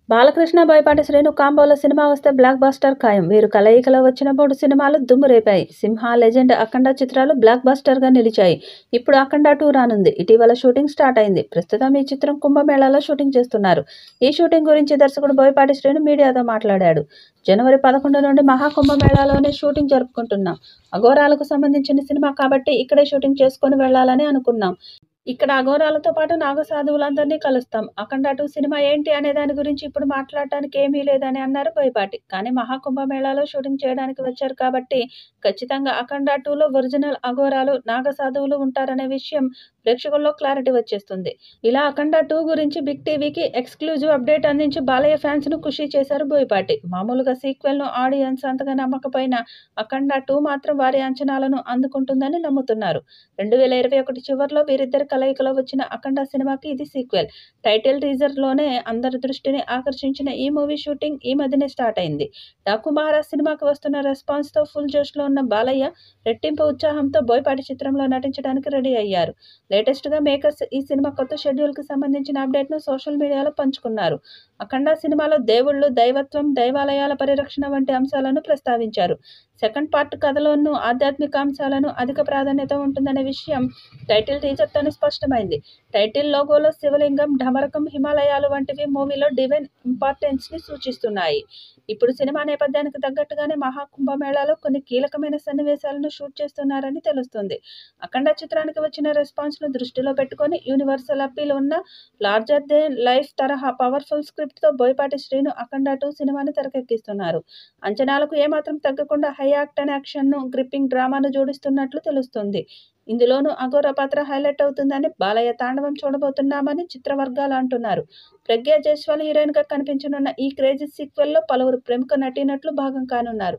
Balakrishna, Boyapati Srinu కాంబోలో cinema వస్తే block buster ఖాయం. వీరు కలయికలో వచ్చిన 3 సినిమాలు దుమ్ము రేపాయి. సింహ, లెజెండ్, అఖండ చిత్రాలు బ్లాక్ బస్టర్‌గా నిలిచాయి. ఇప్పుడు అఖండ 2 రానుంది. ఇటీవల షూటింగ్ స్టార్ట్ అయింది. ప్రస్తుతం ఈ చిత్రం కుంభమేళాలో షూటింగ్ చేస్తున్నారు. ఈ షూటింగ్ గురించి దర్శకుడు బోయపాటి శ్రీను మీడియాతో మాట్లాడాడు. జనవరి 11 నుండి మహా కుంభమేళాలోనే షూటింగ్ జరుపుకుంటున్నాం. అఘోరాలకు సంబంధించిన సినిమా కాబట్టి ఇక్కడే షూటింగ్ చేసుకొని వెళ్లాలని అనుకున్నాం. ఇక్కడ అఘోరాలతో పాటు నాగసాధువులందరినీ కలుస్తాం. అఖండ 2 సినిమా ఏంటి అనే దాని గురించి ఇప్పుడు మాట్లాడటానికి ఏమీ లేదని అన్నారు బోయపాటి. కానీ మహాకుంభమేళాలో షూటింగ్ చేయడానికి వచ్చారు కాబట్టి ఖచ్చితంగా అఖండ 2లో ఒరిజినల్ అఘోరాలు, నాగసాధువులు ఉంటారనే విషయం ప్రేక్షకుల్లో క్లారిటీ వచ్చేస్తుంది. ఇలా అఖండ 2 గురించి బిగ్ టీవీకి ఎక్స్‌క్లూజివ్ అప్డేట్ అందించి బాలయ్య ఫ్యాన్స్‌ను ఖుషి చేశారు బోయపాటి. మామూలుగా సీక్వెల్‌ను ఆడియన్స్ అంతగా నమ్మకపోయినా అఖండ 2 మాత్రం వారి అంచనాలను అందుకుంటుందని నమ్ముతున్నారు. 2021 చివర్లో వీరిద్దరి కలయికలో వచ్చిన అఖండ సినిమాకి ఇది సీక్వెల్. టైటిల్ టీజర్‌లోనే అందరి దృష్టిని ఆకర్షించిన ఈ మూవీ షూటింగ్ ఈ మధ్యనే స్టార్ట్ అయింది. డాకు మహారాజ్ సినిమాకి వస్తున్న రెస్పాన్స్‌తో ఫుల్ జోష్‌లో ఉన్న బాలయ్య రెట్టింపు ఉత్సాహంతో బోయపాటి చిత్రంలో నటించడానికి రెడీ అయ్యారు. లేటెస్ట్‌గా మేకర్స్ ఈ సినిమా కొత్త షెడ్యూల్‌కి సంబంధించిన అప్డేట్‌ను సోషల్ మీడియాలో పంచుకున్నారు. అఖండ సినిమాలో దేవుళ్ళు, దైవత్వం, దైవాలయాల పరిరక్షణ వంటి అంశాలను ప్రస్తావించారు. సెకండ్ పార్ట్ కథలోనూ ఆధ్యాత్మిక అంశాలను అధిక ప్రాధాన్యత ఉంటుందనే విషయం టైటిల్ టీజర్‌తోనే స్పష్టమైంది. టైటిల్ లోగోలో శివలింగం, ఢమరకం, హిమాలయాలు వంటివి మూవీలో డివైన్ ఇంపార్టెన్స్‌ని సూచిస్తున్నాయి. ఇప్పుడు సినిమా నేపథ్యానికి తగ్గట్టుగానే మహా కుంభమేళాలో కొన్ని కీలకమైన సన్నివేశాలను షూట్ చేస్తున్నారని తెలుస్తుంది. అఖండ చిత్రానికి వచ్చిన రెస్పాన్స్‌ను దృష్టిలో పెట్టుకొని యూనివర్సల్ అప్పీల్ ఉన్న లార్జర్ దెన్ లైఫ్ తరహా పవర్‌ఫుల్ స్క్రిప్ట్‌తో బోయపాటి శ్రీను అఖండ 2 సినిమాని తెరకెక్కిస్తున్నారు. అంచనాలకు ఏమాత్రం తగ్గకుండా హై ఆక్టేన్ యాక్షన్‌ను, గ్రిప్పింగ్ డ్రామాను జోడిస్తున్నట్లు తెలుస్తుంది. ఇందులోనూ అఘోర పాత్ర హైలైట్ అవుతుందని, బాలయ్య తాండవం చూడబోతున్నామని చిత్ర వర్గాలు అంటున్నారు. ప్రగ్యా జైస్వాల్ హీరోయిన్‌గా కనిపించనున్న ఈ క్రేజీ సీక్వెల్‌లో పలువురు ప్రముఖ నటీనటులు భాగం కానున్నారు.